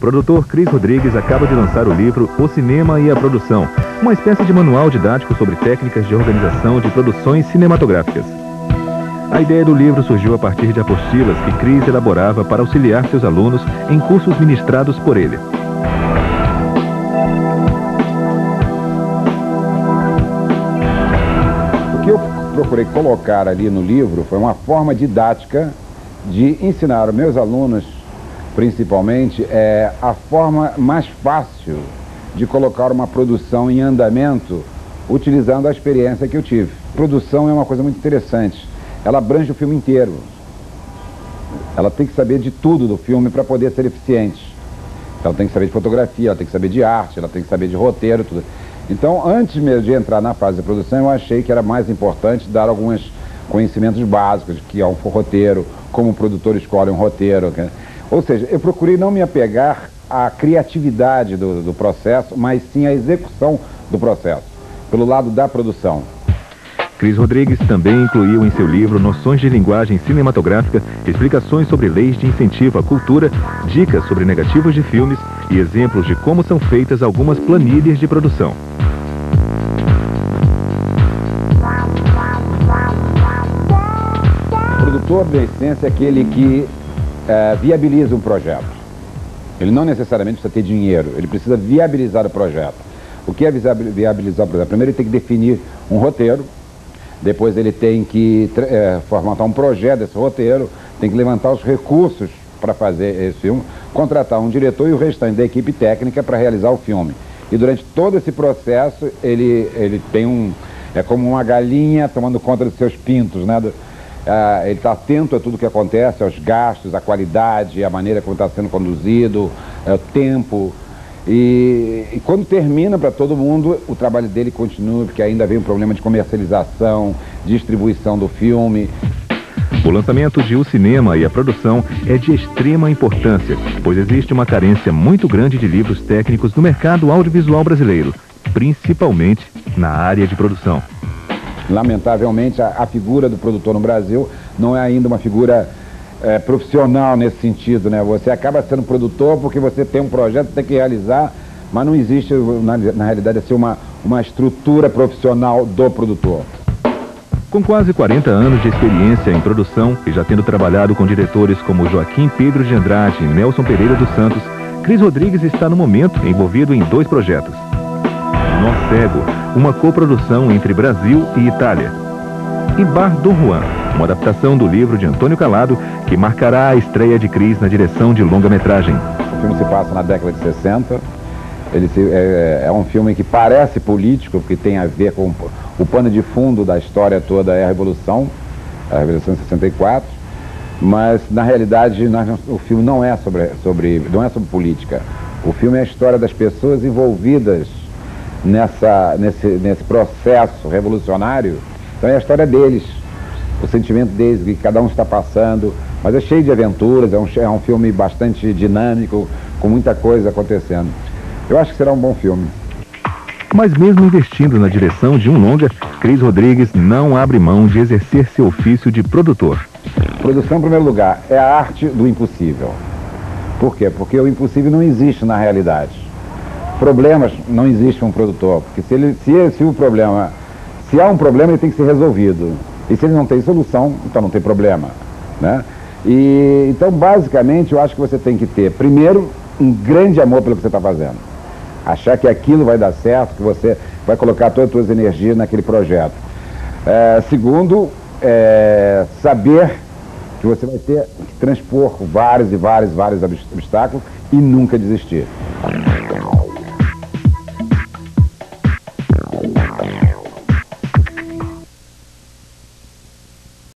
produtor Cris Rodrigues acaba de lançar o livro O Cinema e a Produção, uma espécie de manual didático sobre técnicas de organização de produções cinematográficas. A ideia do livro surgiu a partir de apostilas que Cris elaborava para auxiliar seus alunos em cursos ministrados por ele. O que eu procurei colocar ali no livro foi uma forma didática de ensinar aos meus alunos, principalmente, a forma mais fácil de colocar uma produção em andamento utilizando a experiência que eu tive. Produção é uma coisa muito interessante. Ela abrange o filme inteiro. Ela tem que saber de tudo do filme para poder ser eficiente. Ela tem que saber de fotografia, ela tem que saber de arte, ela tem que saber de roteiro, tudo. Então, antes mesmo de entrar na fase de produção, eu achei que era mais importante dar alguns conhecimentos básicos, que é um roteiro, como o produtor escolhe um roteiro. Ou seja, eu procurei não me apegar à criatividade do processo, mas sim à execução do processo, pelo lado da produção. Cris Rodrigues também incluiu em seu livro noções de linguagem cinematográfica, explicações sobre leis de incentivo à cultura, dicas sobre negativos de filmes e exemplos de como são feitas algumas planilhas de produção. O produtor, na essência, é aquele que viabiliza um projeto. Ele não necessariamente precisa ter dinheiro, ele precisa viabilizar o projeto. O que é viabilizar o projeto? Primeiro ele tem que definir um roteiro. Depois ele tem que formatar um projeto desse roteiro, tem que levantar os recursos para fazer esse filme, contratar um diretor e o restante da equipe técnica para realizar o filme. E durante todo esse processo, ele tem é como uma galinha tomando conta dos seus pintos, né? Ele está atento a tudo que acontece, aos gastos, à qualidade, à maneira como está sendo conduzido, ao tempo. E quando termina para todo mundo, o trabalho dele continua, porque ainda vem um problema de comercialização, distribuição do filme. O lançamento de O Cinema e a Produção é de extrema importância, pois existe uma carência muito grande de livros técnicos no mercado audiovisual brasileiro, principalmente na área de produção. Lamentavelmente, a figura do produtor no Brasil não é ainda uma figura profissional nesse sentido, né? Você acaba sendo produtor porque você tem um projeto que tem que realizar, mas não existe, na realidade, assim, uma estrutura profissional do produtor. Com quase 40 anos de experiência em produção e já tendo trabalhado com diretores como Joaquim Pedro de Andrade e Nelson Pereira dos Santos, Cris Rodrigues está no momento envolvido em 2 projetos. Nó Cego, uma coprodução entre Brasil e Itália. E Bar Dom Juan, uma adaptação do livro de Antônio Calado, que marcará a estreia de Cris na direção de longa-metragem. O filme se passa na década de 60. É um filme que parece político, porque tem a ver com o pano de fundo da história toda, é a Revolução de 64. Mas, na realidade, o filme não é sobre política. O filme é a história das pessoas envolvidas nesse processo revolucionário. Então é a história deles, o sentimento deles, que cada um está passando, mas é cheio de aventuras, é um filme bastante dinâmico, com muita coisa acontecendo. Eu acho que será um bom filme. Mas mesmo investindo na direção de um longa, Cris Rodrigues não abre mão de exercer seu ofício de produtor. Produção, em primeiro lugar, é a arte do impossível. Por quê? Porque o impossível não existe na realidade. Problemas, não existe um produtor, porque se há um problema, ele tem que ser resolvido. E se ele não tem solução, então não tem problema, né? Então, basicamente, eu acho que você tem que ter, primeiro, um grande amor pelo que você está fazendo. Achar que aquilo vai dar certo, que você vai colocar todas as suas energias naquele projeto. Segundo, saber que você vai ter que transpor vários obstáculos e nunca desistir.